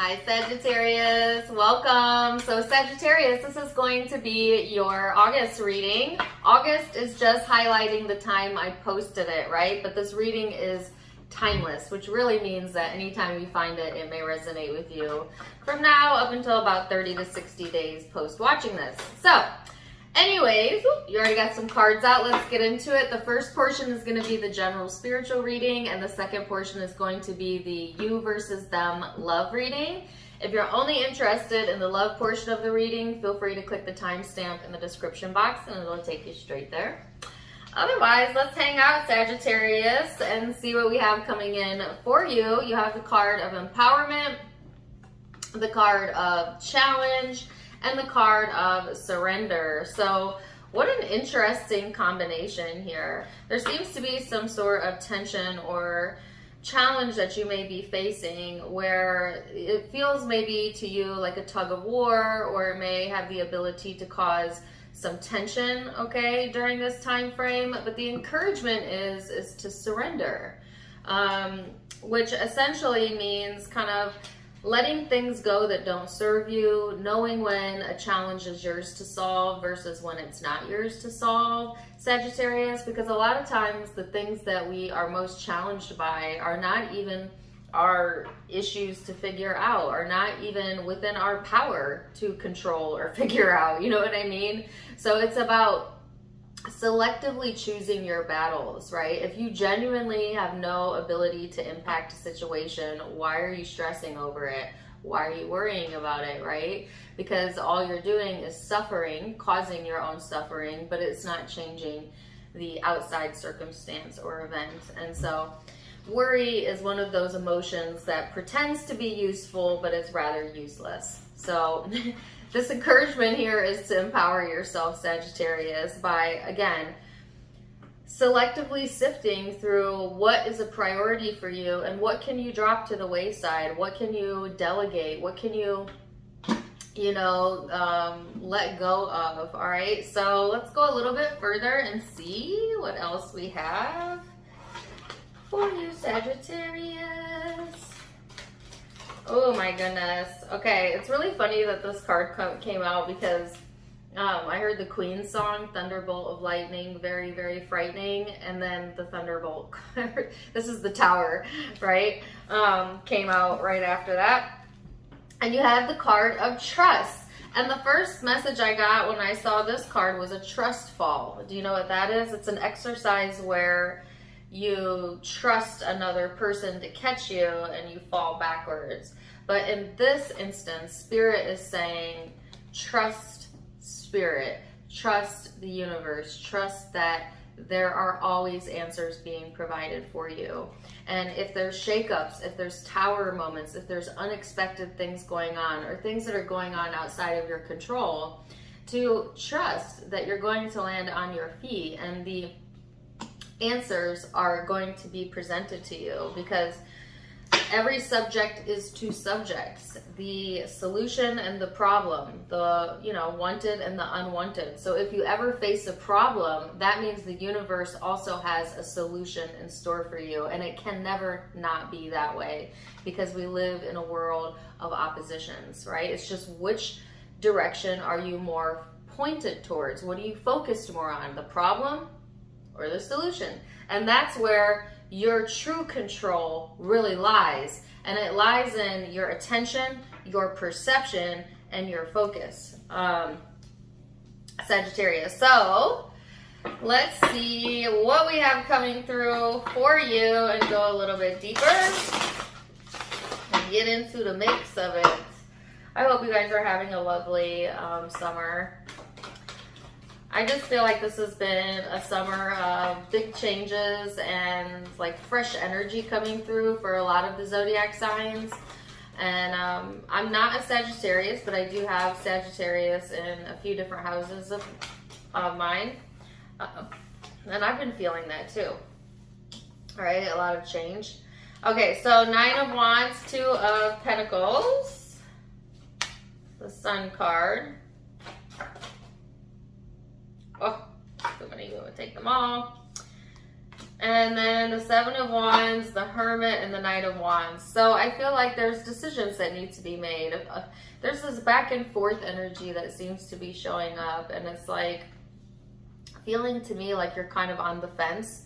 Hi Sagittarius, welcome. So Sagittarius, this is going to be your August reading. August is just highlighting the time I posted it, right? But this reading is timeless, which really means that anytime you find it, it may resonate with you from now up until about 30 to 60 days post watching this. So anyways, you already got some cards out. Let's get into it. The first portion is going to be the general spiritual reading, and the second portion is going to be the you versus them love reading. If you're only interested in the love portion of the reading, feel free to click the timestamp in the description box and it'll take you straight there. Otherwise, let's hang out, Sagittarius, and see what we have coming in for you. You have the card of empowerment, the card of challenge, and the card of surrender. So what an interesting combination here. There seems to be some sort of tension or challenge that you may be facing where it feels maybe to you like a tug of war, or it may have the ability to cause some tension, okay, during this time frame. But the encouragement is to surrender, which essentially means kind of letting things go that don't serve you, knowing when a challenge is yours to solve versus when it's not yours to solve, Sagittarius, because a lot of times the things that we are most challenged by are not even our issues to figure out, are not even within our power to control or figure out, you know what I mean? So it's about selectively choosing your battles, right? If you genuinely have no ability to impact a situation, why are you stressing over it? Why are you worrying about it, right? Because all you're doing is suffering, causing your own suffering, but it's not changing the outside circumstance or event. And so worry is one of those emotions that pretends to be useful, but it's rather useless. So this encouragement here is to empower yourself, Sagittarius, by, again, selectively sifting through what is a priority for you and what can you drop to the wayside, what can you delegate, what can you, let go of, all right? So let's go a little bit further and see what else we have for you, Sagittarius. Oh my goodness. Okay, it's really funny that this card came out because I heard the Queen song, Thunderbolt of Lightning, very, very frightening. And then the Thunderbolt, this is the Tower, right? Came out right after that. And you have the card of trust. And the first message I got when I saw this card was a trust fall. Do you know what that is? It's an exercise where you trust another person to catch you and you fall backwards. But in this instance, Spirit is saying, trust Spirit, trust the universe, trust that there are always answers being provided for you. And if there's shakeups, if there's tower moments, if there's unexpected things going on or things that are going on outside of your control, to trust that you're going to land on your feet and the answers are going to be presented to you, because every subject is two subjects, the solution and the problem, the wanted and the unwanted. So if you ever face a problem, that means the universe also has a solution in store for you, and it can never not be that way, because we live in a world of oppositions, right? It's just which direction are you more pointed towards? What are you focused more on, the problem or the solution? And that's where your true control really lies. And it lies in your attention, your perception, and your focus, Sagittarius. So let's see what we have coming through for you and go a little bit deeper and get into the mix of it. I hope you guys are having a lovely summer. I just feel like this has been a summer of big changes and like fresh energy coming through for a lot of the zodiac signs. And I'm not a Sagittarius, but I do have Sagittarius in a few different houses of mine. And I've been feeling that too. All right, a lot of change. Okay, so 9 of Wands, 2 of Pentacles, the Sun card. Oh, too many, we would take them all. And then the Seven of Wands, the Hermit, and the Knight of Wands. So I feel like there's decisions that need to be made. There's this back and forth energy that seems to be showing up. And it's like feeling to me like you're kind of on the fence.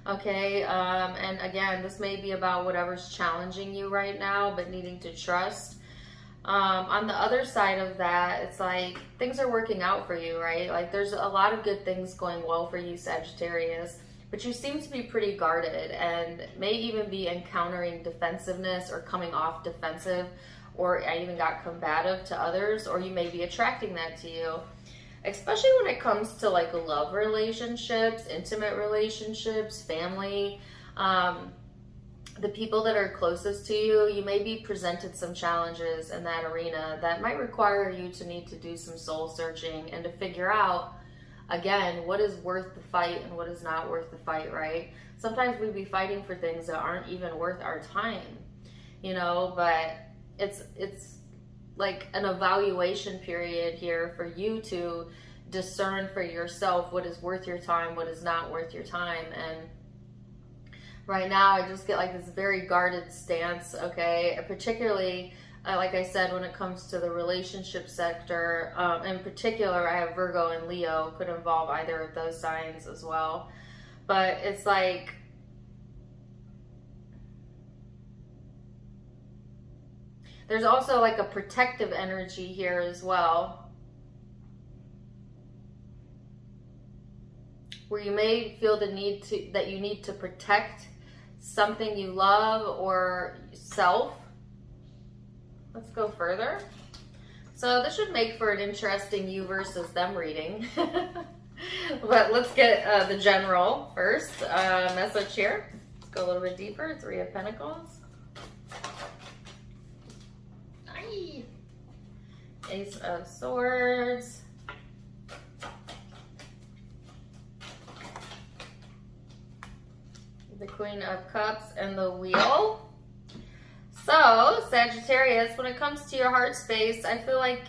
Okay. And again, this may be about whatever's challenging you right now, but needing to trust. On the other side of that, it's like things are working out for you, right? Like there's a lot of good things going well for you, Sagittarius. But you seem to be pretty guarded and may even be encountering defensiveness or coming off defensive, or I even got combative to others, or you may be attracting that to you. Especially when it comes to like love relationships, intimate relationships, family, the people that are closest to you, you may be presented some challenges in that arena that might require you to need to do some soul searching and to figure out, again, what is worth the fight and what is not worth the fight, right? Sometimes we be fighting for things that aren't even worth our time, you know, but it's like an evaluation period here for you to discern for yourself what is worth your time, what is not worth your time. And right now I just get like this very guarded stance, okay? Particularly, like I said, when it comes to the relationship sector, in particular, I have Virgo and Leo, could involve either of those signs as well. But it's like, there's also like a protective energy here as well, where you may feel the need to, that you need to protect something you love or self. Let's go further. So this should make for an interesting you versus them reading. But let's get the general first message here. Let's go a little bit deeper. Three of Pentacles. Ace of Swords. The Queen of Cups and the Wheel. So, Sagittarius, when it comes to your heart space, I feel like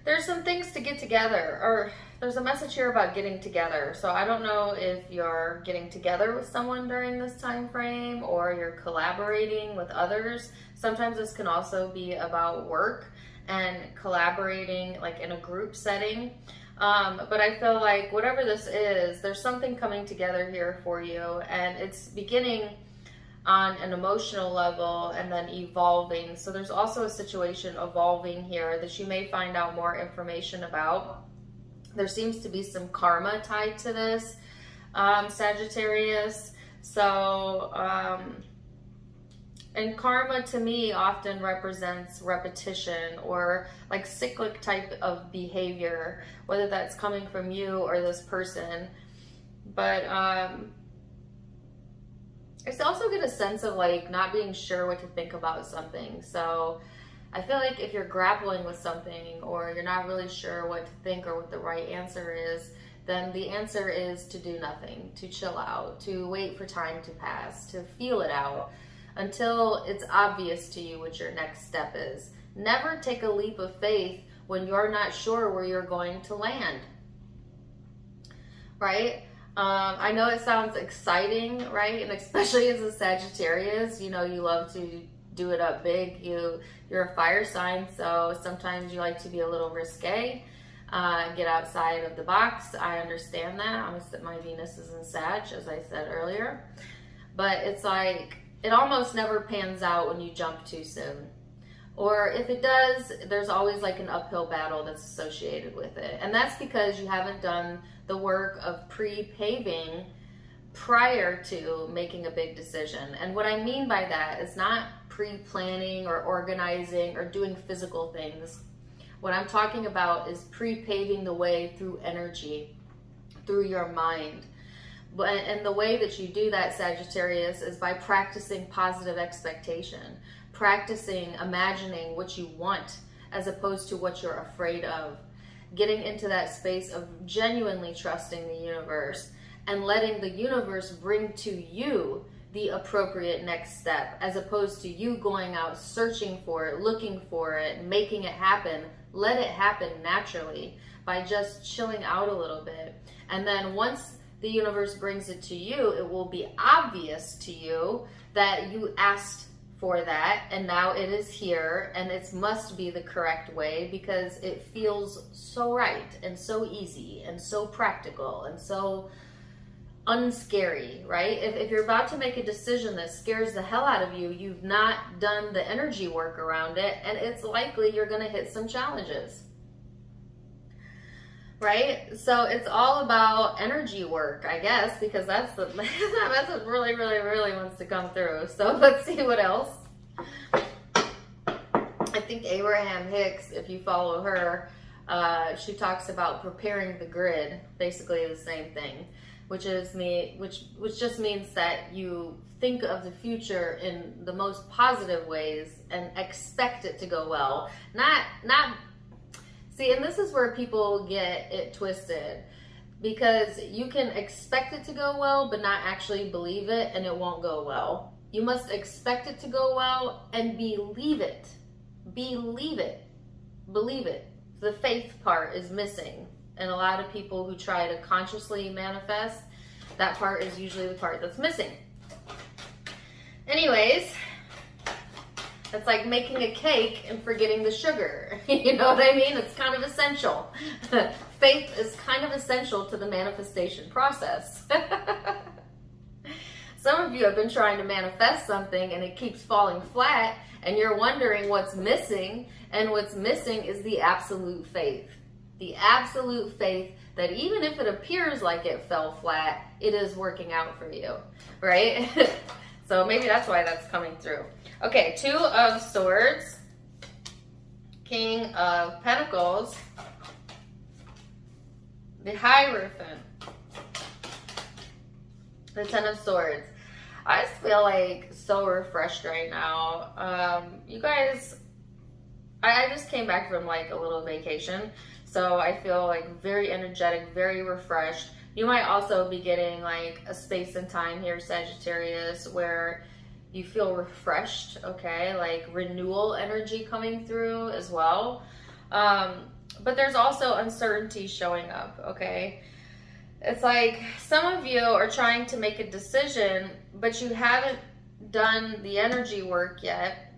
there's some things to get together, or there's a message here about getting together. So I don't know if you're getting together with someone during this time frame or you're collaborating with others. Sometimes this can also be about work and collaborating like in a group setting. But I feel like whatever this is, there's something coming together here for you, and it's beginning on an emotional level and then evolving. So there's also a situation evolving here that you may find out more information about. There seems to be some karma tied to this, Sagittarius. So, and karma to me often represents repetition or like cyclic type of behavior, whether that's coming from you or this person. But I also get a sense of like not being sure what to think about something. So I feel like if you're grappling with something or you're not really sure what to think or what the right answer is, then the answer is to do nothing, to chill out, to wait for time to pass, to feel it out until it's obvious to you what your next step is. Never take a leap of faith when you're not sure where you're going to land, right? I know it sounds exciting, right? And especially as a Sagittarius, you know, you love to do it up big. You're a fire sign, so sometimes you like to be a little risque, get outside of the box. I understand that. My Venus is in Sag, as I said earlier. But it's like, it almost never pans out when you jump too soon. Or if it does, there's always like an uphill battle that's associated with it. And that's because you haven't done the work of pre-paving prior to making a big decision. And what I mean by that is not pre-planning or organizing or doing physical things. What I'm talking about is pre-paving the way through energy, through your mind. And the way that you do that, Sagittarius, is by practicing positive expectation, practicing imagining what you want as opposed to what you're afraid of, getting into that space of genuinely trusting the universe and letting the universe bring to you the appropriate next step, as opposed to you going out searching for it, looking for it, making it happen. Let it happen naturally by just chilling out a little bit. And then once the universe brings it to you, it will be obvious to you that you asked for that, and now it is here, and it must be the correct way because it feels so right and so easy and so practical and so unscary, right? If you're about to make a decision that scares the hell out of you, you've not done the energy work around it, and it's likely you're going to hit some challenges, right? So it's all about energy work, I guess, because that's the that's what really, really, really wants to come through. So let's see what else. I think Abraham Hicks, if you follow her, she talks about preparing the grid, basically the same thing, which just means that you think of the future in the most positive ways and expect it to go well. Not See, and this is where people get it twisted, because you can expect it to go well, but not actually believe it, and it won't go well. You must expect it to go well and believe it. Believe it. Believe it. The faith part is missing. And a lot of people who try to consciously manifest, that part is usually the part that's missing. Anyways, it's like making a cake and forgetting the sugar. You know what I mean? It's kind of essential. Faith is kind of essential to the manifestation process. Some of you have been trying to manifest something and it keeps falling flat, and you're wondering what's missing, and what's missing is the absolute faith. The absolute faith that even if it appears like it fell flat, it is working out for you, right? So maybe that's why that's coming through. Okay, Two of Swords, King of Pentacles, the Hierophant, the Ten of Swords. I just feel like so refreshed right now. You guys, I just came back from like a little vacation, so I feel like very energetic, very refreshed. You might also be getting like a space and time here, Sagittarius, where you feel refreshed, okay? Like renewal energy coming through as well. But there's also uncertainty showing up, okay? It's like some of you are trying to make a decision, but you haven't done the energy work yet.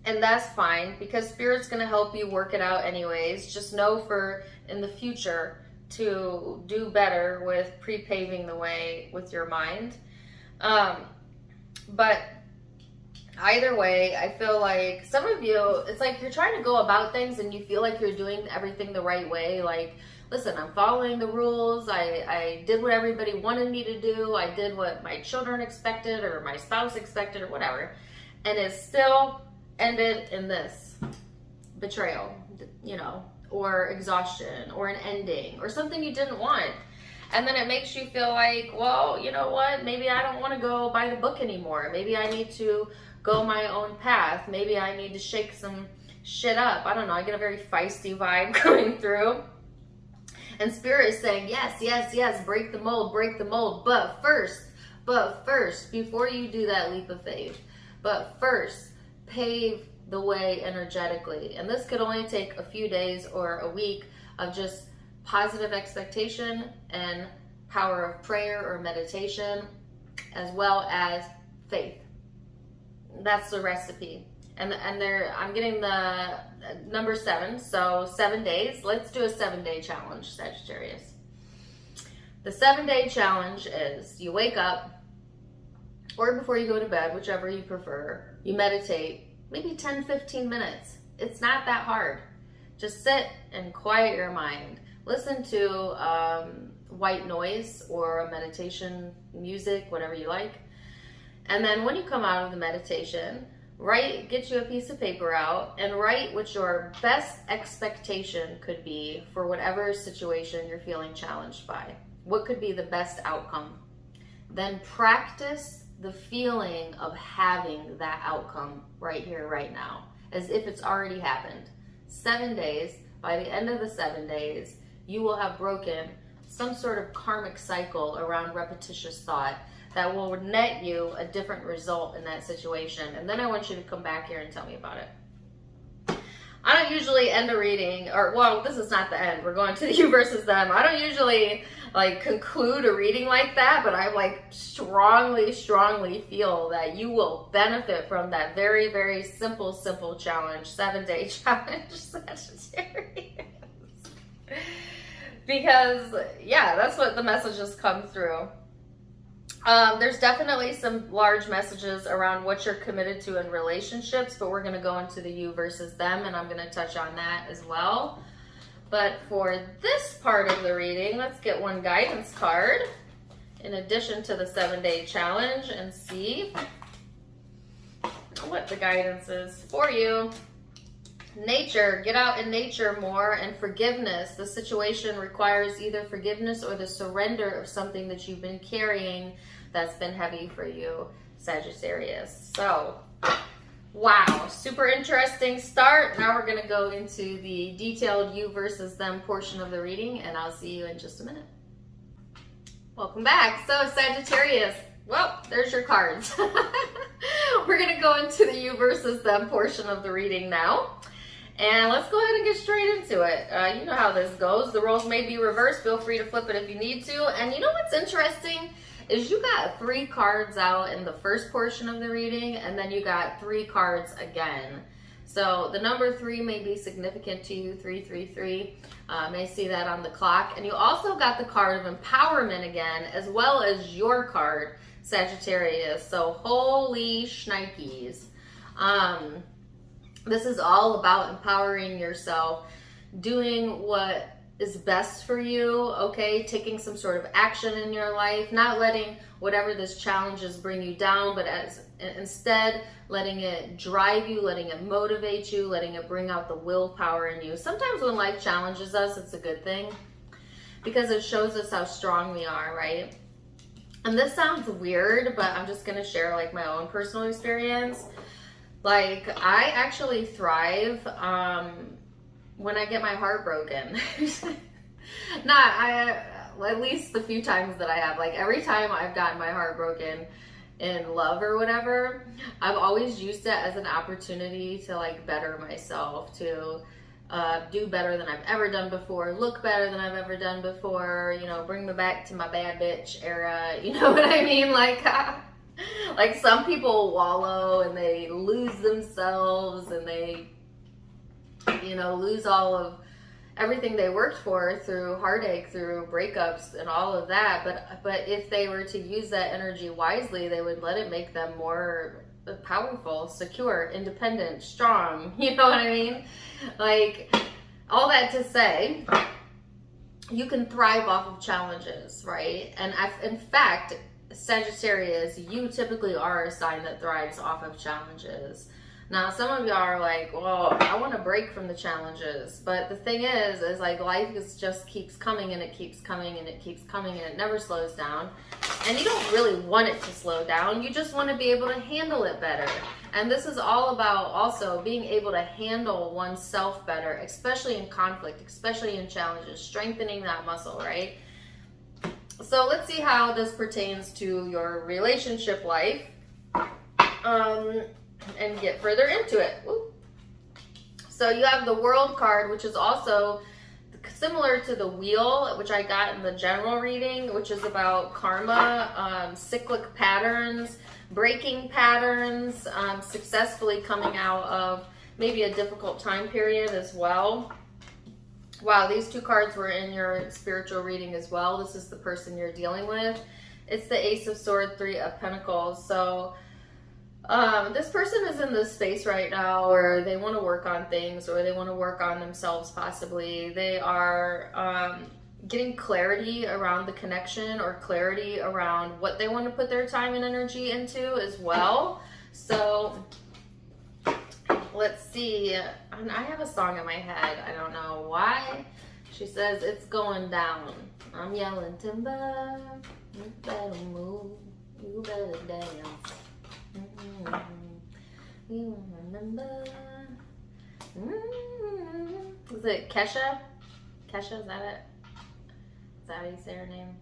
And that's fine, because Spirit's going to help you work it out anyways. Just know for in the future to do better with pre-paving the way with your mind. But either way, I feel like some of you, it's like you're trying to go about things and you feel like you're doing everything the right way. Like, listen, I'm following the rules. I did what everybody wanted me to do. I did what my children expected or my spouse expected or whatever. And it still ended in this betrayal, you know, or exhaustion or an ending or something you didn't want. And then it makes you feel like, well, you know what? Maybe I don't want to go by the book anymore. Maybe I need to go my own path. Maybe I need to shake some shit up. I don't know. I get a very feisty vibe coming through. And Spirit is saying, yes, yes, yes, break the mold, break the mold. But first, before you do that leap of faith, but first, pave the way energetically. And this could only take a few days or a week of just positive expectation and power of prayer or meditation, as well as faith. That's the recipe. And there, I'm getting the number 7, so 7 days. Let's do a 7-day challenge, Sagittarius. The 7-day challenge is you wake up, or before you go to bed, whichever you prefer, you meditate, maybe 10-15 minutes. It's not that hard. Just sit and quiet your mind. Listen to white noise or a meditation music, whatever you like. And then when you come out of the meditation, get you a piece of paper out and write what your best expectation could be for whatever situation you're feeling challenged by. What could be the best outcome? Then practice the feeling of having that outcome right here, right now, as if it's already happened. 7 days, by the end of the 7 days, you will have broken some sort of karmic cycle around repetitious thought that will net you a different result in that situation. And then I want you to come back here and tell me about it. I don't usually end a reading, or well, this is not the end. We're going to the you versus them. I don't usually like conclude a reading like that, but I like strongly feel that you will benefit from that very, very simple challenge, 7-day challenge, Sagittarius. Because yeah, that's what the messages come through. There's definitely some large messages around what you're committed to in relationships, but we're going to go into the you versus them, and I'm going to touch on that as well. But for this part of the reading, let's get one guidance card in addition to the 7-day challenge and see what the guidance is for you. Nature, get out in nature more, and forgiveness. The situation requires either forgiveness or the surrender of something that you've been carrying that's been heavy for you, Sagittarius. So, wow, super interesting start. Now we're going to go into the detailed you versus them portion of the reading, and I'll see you in just a minute. Welcome back. So, Sagittarius, well, there's your cards. We're going to go into the you versus them portion of the reading now. And let's go ahead and get straight into it. You know how this goes. The roles may be reversed. Feel free to flip it if you need to. And you know what's interesting is you got 3 cards out in the first portion of the reading, and then you got 3 cards again. So the number 3 may be significant to you, 333. May see that on the clock. And you also got the card of empowerment again, as well as your card, Sagittarius. So holy shnikes. This is all about empowering yourself, doing what is best for you, okay? Taking some sort of action in your life, not letting whatever this challenges bring you down, but instead letting it drive you, letting it motivate you, letting it bring out the willpower in you. Sometimes when life challenges us, it's a good thing because it shows us how strong we are, right? And this sounds weird, but I'm just gonna share like my own personal experience. Like, I actually thrive when I get my heart broken. At least the few times that I have. Like, every time I've gotten my heart broken in love or whatever, I've always used it as an opportunity to, like, better myself, to do better than I've ever done before, look better than I've ever done before, you know, bring me back to my bad bitch era, you know what I mean? Like some people wallow and they lose themselves and they, you know, lose all of everything they worked for through heartache, through breakups and all of that. But if they were to use that energy wisely, they would let it make them more powerful, secure, independent, strong. You know what I mean? Like, all that to say, you can thrive off of challenges, right? And in fact, Sagittarius, you typically are a sign that thrives off of challenges. Now, some of y'all are like, well, I want to break from the challenges. But the thing is like life just keeps coming and it keeps coming and it keeps coming and it never slows down. And you don't really want it to slow down. You just want to be able to handle it better. And this is all about also being able to handle oneself better, especially in conflict, especially in challenges, strengthening that muscle, right? So let's see how this pertains to your relationship life, and get further into it. Ooh. So you have the World card, which is also similar to the Wheel, which I got in the general reading, which is about karma, cyclic patterns, breaking patterns, successfully coming out of maybe a difficult time period as well. Wow, these 2 cards were in your spiritual reading as well. This is the person you're dealing with. It's the Ace of Swords, 3 of Pentacles. So this person is in this space right now where they want to work on things, or they want to work on themselves possibly. They are getting clarity around the connection, or clarity around what they want to put their time and energy into as well. So let's see. And I have a song in my head. I don't know why. She says, it's going down. I'm yelling timber. You better move. You better dance. You remember. Is it Kesha? Kesha, is that it? Is that how you say her name?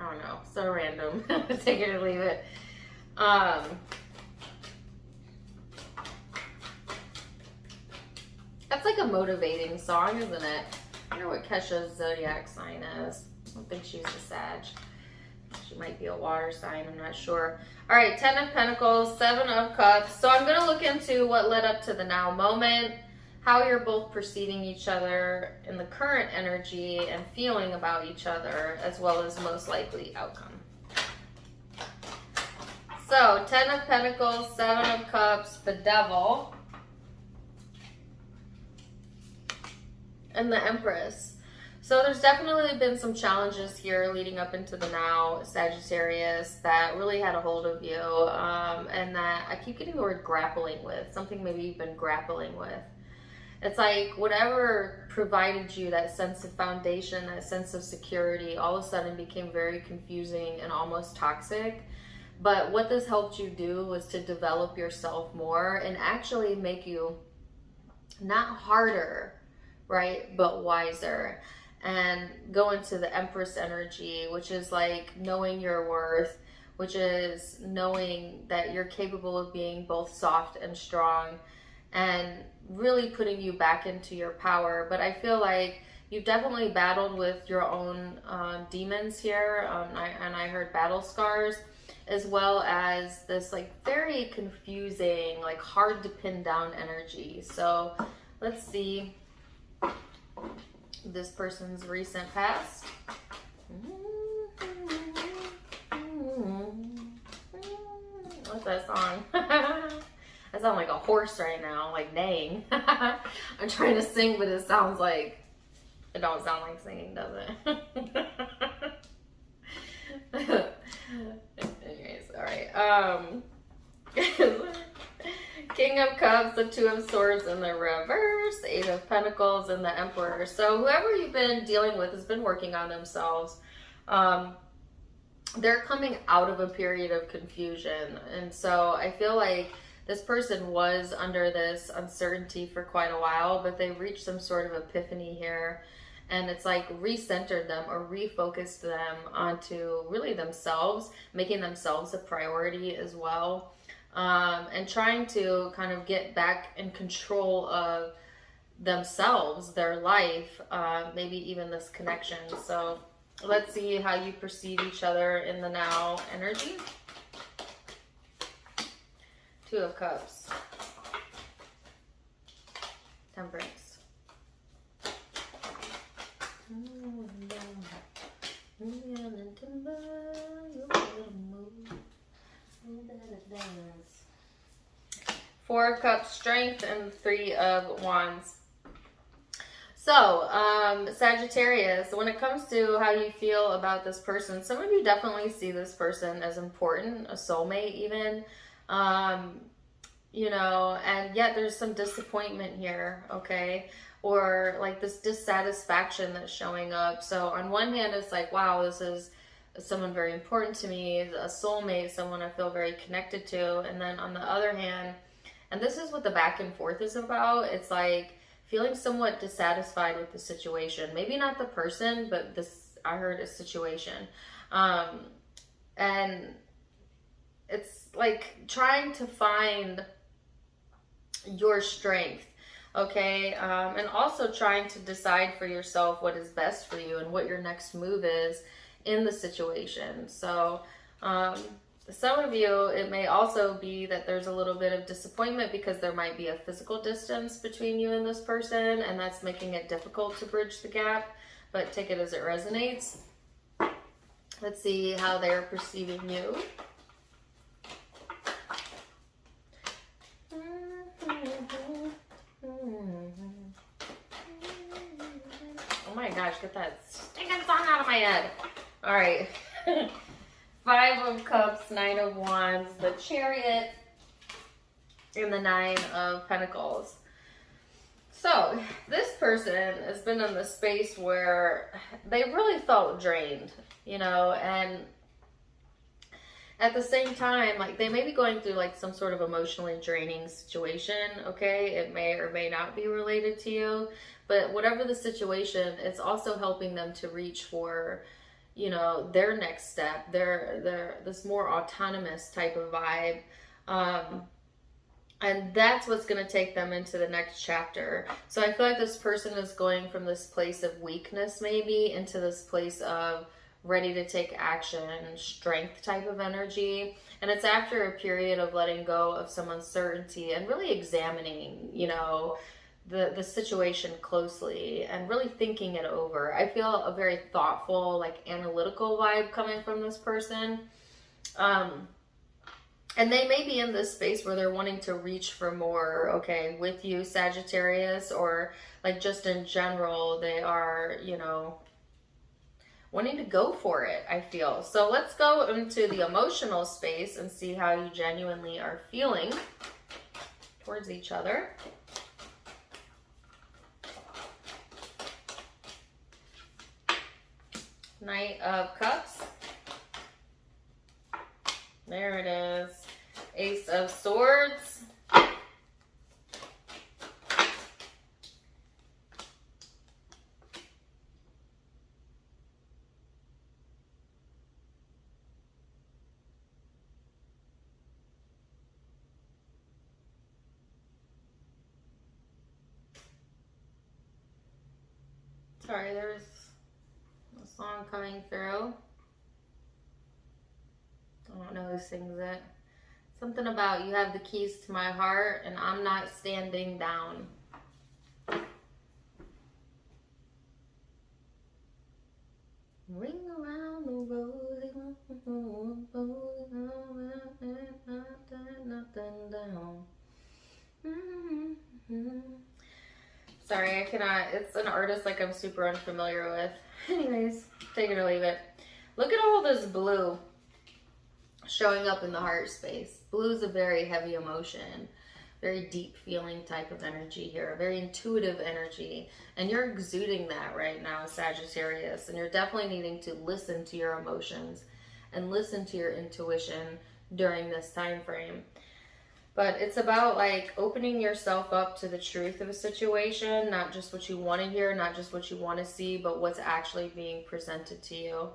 I don't know, so random. Take it or leave it. That's like a motivating song, isn't it? I wonder what Kesha's zodiac sign is. I don't think she's a Sag. She might be a water sign, I'm not sure. All right, 10 of Pentacles, 7 of Cups. So I'm going to look into what led up to the now moment, how you're both perceiving each other in the current energy and feeling about each other, as well as most likely outcome. So 10 of Pentacles, 7 of Cups, the Devil, and the Empress. So there's definitely been some challenges here leading up into the now, Sagittarius, that really had a hold of you, and that I keep getting the word grappling with, something maybe you've been grappling with. It's like whatever provided you that sense of foundation, that sense of security, all of a sudden became very confusing and almost toxic. But what this helped you do was to develop yourself more and actually make you not harder, right, but wiser. And go into the Empress energy, which is like knowing your worth, which is knowing that you're capable of being both soft and strong, and really putting you back into your power. But I feel like you've definitely battled with your own demons here, and I heard battle scars, as well as this like very confusing, like hard to pin down energy. So let's see this person's recent past. What's that song? I sound like a horse right now, like neighing. I'm trying to sing, but it sounds like, it don't sound like singing, does it? Anyways, all right. King of Cups, the Two of Swords in the reverse, 8 of Pentacles, and the Emperor. So whoever you've been dealing with has been working on themselves. They're coming out of a period of confusion. And so I feel like this person was under this uncertainty for quite a while, but they've reached some sort of epiphany here. And it's like recentered them or refocused them onto really themselves, making themselves a priority as well. And trying to kind of get back in control of themselves, their life, maybe even this connection. So let's see how you perceive each other in the now energy. 2 of Cups. Temperance. Four of Cups, Strength, and 3 of Wands. So, Sagittarius, when it comes to how you feel about this person, some of you definitely see this person as important, a soulmate even, you know, and yet there's some disappointment here, okay? Or like this dissatisfaction that's showing up. So on one hand, it's like, wow, this is someone very important to me, a soulmate, someone I feel very connected to. And then on the other hand, and this is what the back and forth is about, it's like feeling somewhat dissatisfied with the situation. Maybe not the person, but this, I heard a situation. And it's like trying to find your strength, okay? And also trying to decide for yourself what is best for you and what your next move is in the situation. So some of you, it may also be that there's a little bit of disappointment because there might be a physical distance between you and this person, and that's making it difficult to bridge the gap, but take it as it resonates. Let's see how they're perceiving you. Oh my gosh, get that stinking song out of my head. All right. 5 of Cups, 9 of Wands, the Chariot, and the 9 of Pentacles. So this person has been in the space where they really felt drained, you know, and at the same time, like they may be going through like some sort of emotionally draining situation, okay? It may or may not be related to you, but whatever the situation, it's also helping them to reach for, you know, their next step, their this more autonomous type of vibe. And that's what's going to take them into the next chapter. So I feel like this person is going from this place of weakness maybe into this place of ready to take action, strength type of energy. And it's after a period of letting go of some uncertainty and really examining, you know, the situation closely and really thinking it over. I feel a very thoughtful, like analytical vibe coming from this person. And they may be in this space where they're wanting to reach for more, okay, with you, Sagittarius, or like just in general, they are, you know, wanting to go for it, I feel. So let's go into the emotional space and see how you genuinely are feeling towards each other. Knight of Cups. There it is. Ace of Swords. Sorry, there's a song coming through. I don't know who sings it. Something about you have the keys to my heart and I'm not standing down. Ring around the rosy, nothing down. Sorry, I cannot. It's an artist like I'm super unfamiliar with. Anyways, take it or leave it. Look at all this blue showing up in the heart space. Blue is a very heavy emotion, very deep feeling type of energy here, a very intuitive energy. And you're exuding that right now, Sagittarius. And you're definitely needing to listen to your emotions and listen to your intuition during this time frame. But it's about like opening yourself up to the truth of a situation, not just what you want to hear, not just what you want to see, but what's actually being presented to you.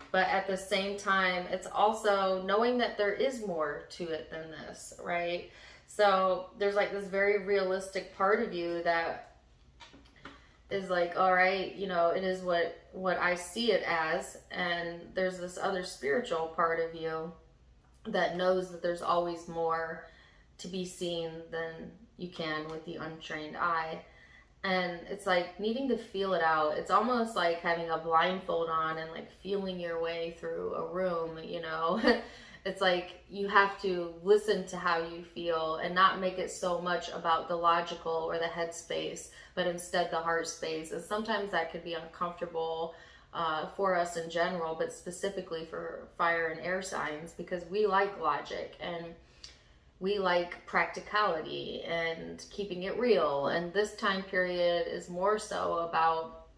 But at the same time, it's also knowing that there is more to it than this, right? So there's like this very realistic part of you that is like, all right, you know, it is what I see it as. And there's this other spiritual part of you that knows that there's always more to be seen than you can with the untrained eye. And it's like needing to feel it out. It's almost like having a blindfold on and like feeling your way through a room, you know. It's like you have to listen to how you feel and not make it so much about the logical or the head space, but instead the heart space. And sometimes that could be uncomfortable for us in general, but specifically for fire and air signs, because we like logic and we like practicality and keeping it real. And this time period is more so about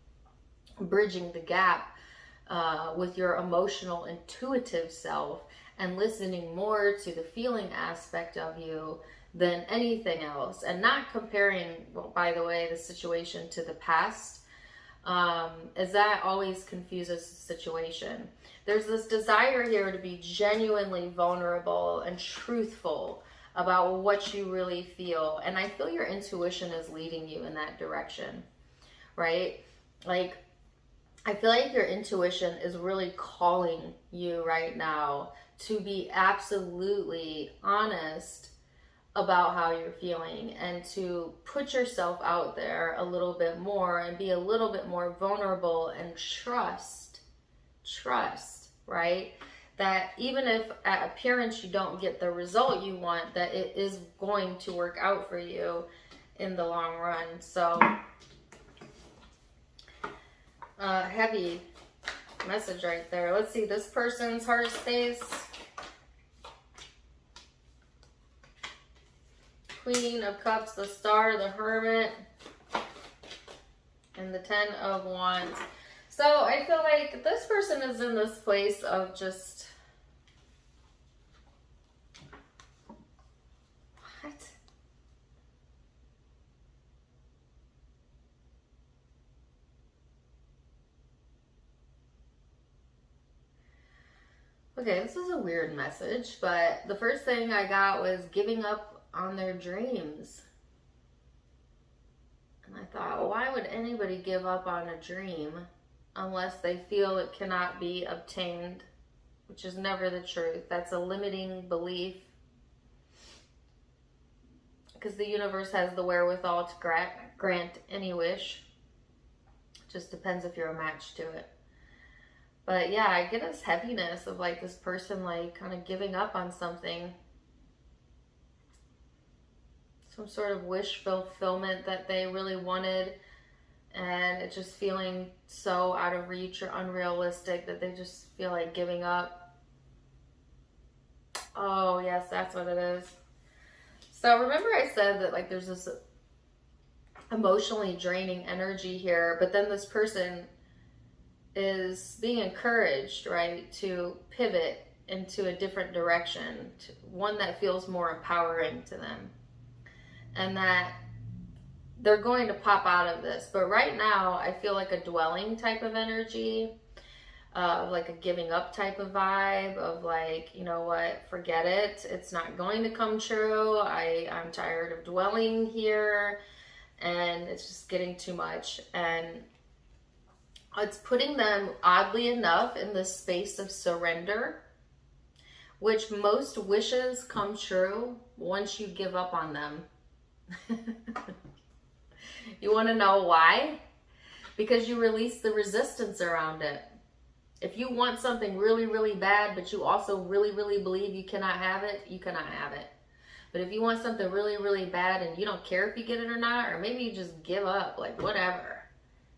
bridging the gap with your emotional, intuitive self and listening more to the feeling aspect of you than anything else. And not comparing, well, by the way, the situation to the past, as that always confuses the situation. There's this desire here to be genuinely vulnerable and truthful about what you really feel. And I feel your intuition is leading you in that direction, right? Like, I feel like your intuition is really calling you right now to be absolutely honest about how you're feeling and to put yourself out there a little bit more and be a little bit more vulnerable and trust, right? That even if at appearance you don't get the result you want, that it is going to work out for you in the long run. So, heavy message right there. Let's see this person's heart space. Queen of Cups, the Star, the Hermit, and the Ten of Wands. So I feel like this person is in this place of just, what? Okay, this is a weird message, but the first thing I got was giving up on their dreams. And I thought, why would anybody give up on a dream unless they feel it cannot be obtained, which is never the truth. That's a limiting belief, because the universe has the wherewithal to grant any wish. It just depends if you're a match to it. But yeah, I get this heaviness of like this person like kind of giving up on something. Some sort of wish fulfillment that they really wanted, and it's just feeling so out of reach or unrealistic that they just feel like giving up. Oh yes, that's what it is. So remember I said that like there's this emotionally draining energy here, but then this person is being encouraged, right, to pivot into a different direction, one that feels more empowering to them, and that they're going to pop out of this. But right now I feel like a dwelling type of energy, like a giving up type of vibe of like, you know what, forget it, it's not going to come true, I'm tired of dwelling here, and it's just getting too much. And it's putting them, oddly enough, in this space of surrender, which most wishes come true once you give up on them. You want to know why? Because you release the resistance around it. If you want something really, really bad, but you also really, really believe you cannot have it, you cannot have it. But if you want something really, really bad and you don't care if you get it or not, or maybe you just give up, like whatever,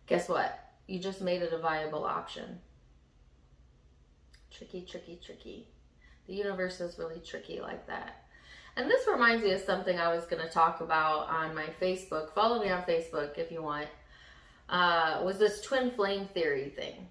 guess what? You just made it a viable option. Tricky, tricky, tricky. The universe is really tricky like that. And this reminds me of something I was going to talk about on my Facebook. Follow me on Facebook if you want. Was this twin flame theory thing.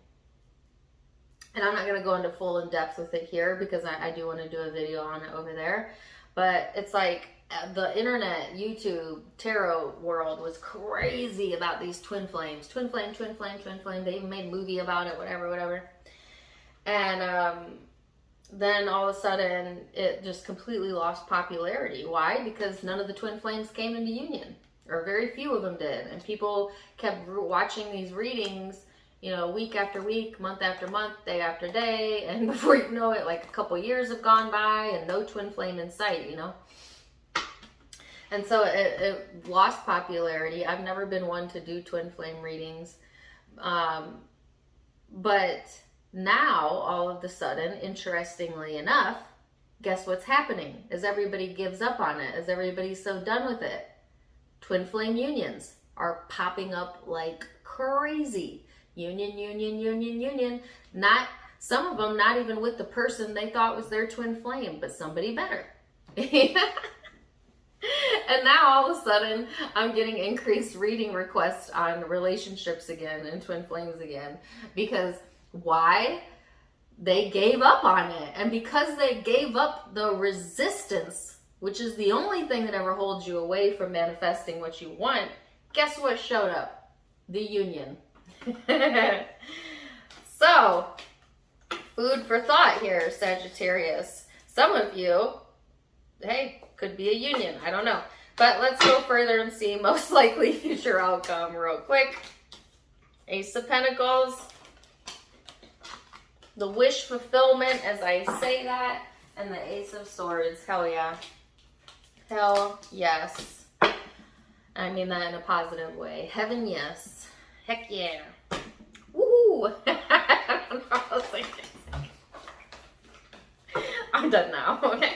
And I'm not going to go into full in depth with it here because I do want to do a video on it over there. But it's like the internet, YouTube, tarot world was crazy about these twin flames. Twin flame, twin flame, twin flame. They even made a movie about it, whatever. And then all of a sudden it just completely lost popularity. Why? Because none of the twin flames came into union, or very few of them did. And people kept watching these readings, you know, week after week, month after month, day after day, and before you know it, like a couple years have gone by and no twin flame in sight, you know. And so it lost popularity. I've never been one to do twin flame readings, but now all of a sudden, interestingly enough, guess what's happening? As everybody gives up on it, as everybody's so done with it, twin flame unions are popping up like crazy. Union. Not, some of them not even with the person they thought was their twin flame, but somebody better. And now all of a sudden I'm getting increased reading requests on relationships again and twin flames again. Because why? They gave up on it. And because they gave up the resistance, which is the only thing that ever holds you away from manifesting what you want, guess what showed up? The union. So, food for thought here, Sagittarius. Some of you, hey, could be a union. I don't know. But let's go further and see most likely future outcome real quick. Ace of Pentacles. The wish fulfillment as I say that. And the Ace of Swords. Hell yeah. Hell yes. I mean that in a positive way. Heaven yes. Heck yeah. Woohoo! I don't know what I was thinking. I'm done now, okay?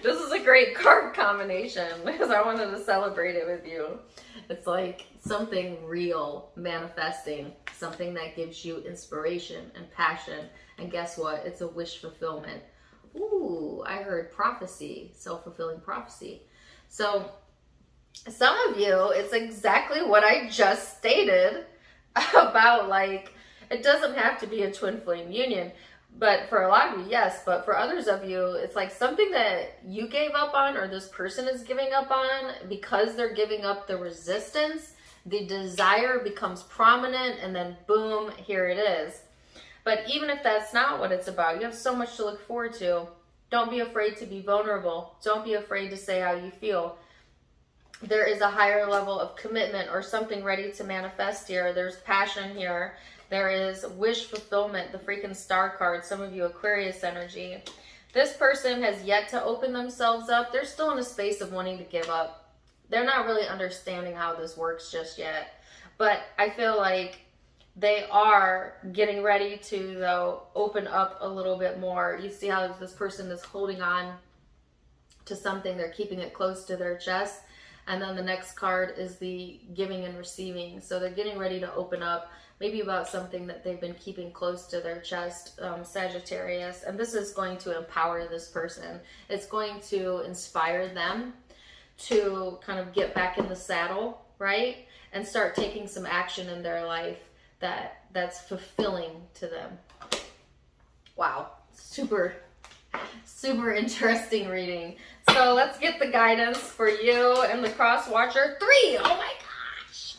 This is a great card combination because I wanted to celebrate it with you. It's like something real manifesting, something that gives you inspiration and passion. And guess what? It's a wish fulfillment. Ooh, I heard prophecy, self-fulfilling prophecy. So some of you, it's exactly what I just stated about, like, it doesn't have to be a twin flame union. But for a lot of you, yes. But for others of you, it's like something that you gave up on or this person is giving up on. Because they're giving up the resistance, the desire becomes prominent, and then boom, here it is. But even if that's not what it's about, you have so much to look forward to. Don't be afraid to be vulnerable. Don't be afraid to say how you feel. There is a higher level of commitment or something ready to manifest here. There's passion here. There is wish fulfillment, the freaking star card. Some of you Aquarius energy. This person has yet to open themselves up. They're still in a space of wanting to give up. They're not really understanding how this works just yet. But I feel like they are getting ready to, though, open up a little bit more. You see how this person is holding on to something. They're keeping it close to their chest. And then the next card is the giving and receiving. So they're getting ready to open up, maybe about something that they've been keeping close to their chest, Sagittarius. And this is going to empower this person. It's going to inspire them to kind of get back in the saddle, right? And start taking some action in their life that's fulfilling to them. Wow, super interesting reading. So let's get the guidance for you and the cross watcher 3. Oh my gosh.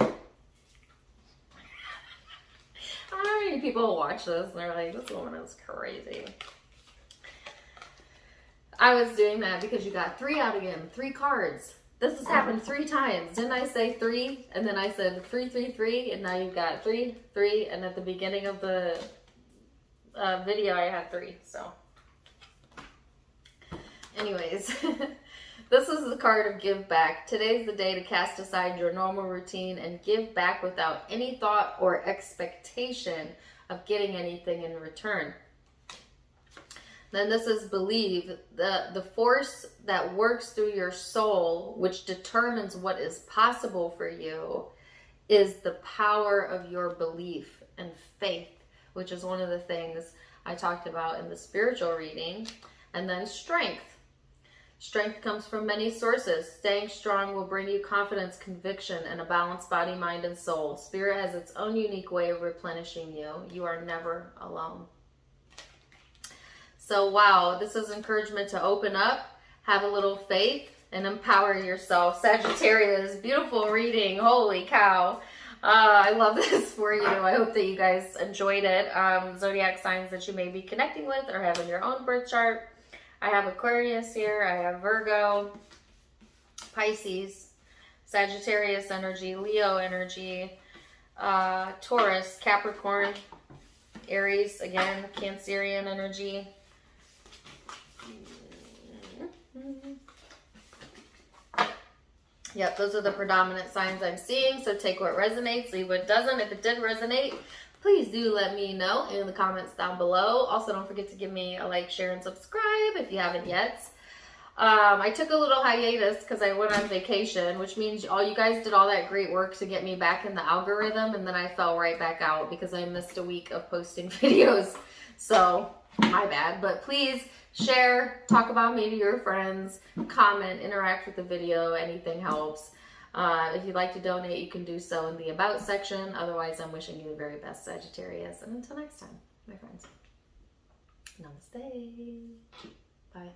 How many people watch this and they're like, this woman is crazy. I was doing that because you got 3 out again, 3 cards. This has happened 3 times. Didn't I say 3? And then I said 3, 3, 3. And now you've got 3, 3. And at the beginning of the video, I had 3. So anyways, this is the card of give back. Today's the day to cast aside your normal routine and give back without any thought or expectation of getting anything in return. Then this is believe. The force that works through your soul, which determines what is possible for you, is the power of your belief and faith, which is one of the things I talked about in the spiritual reading. And then strength. Strength comes from many sources. Staying strong will bring you confidence, conviction, and a balanced body, mind, and soul. Spirit has its own unique way of replenishing you. You are never alone. So wow, this is encouragement to open up, have a little faith, and empower yourself. Sagittarius, beautiful reading. Holy cow. I love this for you. I hope that you guys enjoyed it. Zodiac signs that you may be connecting with or have in your own birth chart. I have Aquarius here. I have Virgo, Pisces, Sagittarius energy, Leo energy, Taurus, Capricorn, Aries, again, Cancerian energy. Yep, those are the predominant signs I'm seeing. So take what resonates, leave what doesn't. If it did resonate, please do let me know in the comments down below. Also, don't forget to give me a like, share, and subscribe if you haven't yet. I took a little hiatus because I went on vacation, which means all you guys did all that great work to get me back in the algorithm, and then I fell right back out because I missed a week of posting videos. So, my bad. But please share, talk about me to your friends, comment, interact with the video. Anything helps. If you'd like to donate, you can do so in the About section. Otherwise, I'm wishing you the very best, Sagittarius. And until next time, my friends, namaste. Bye.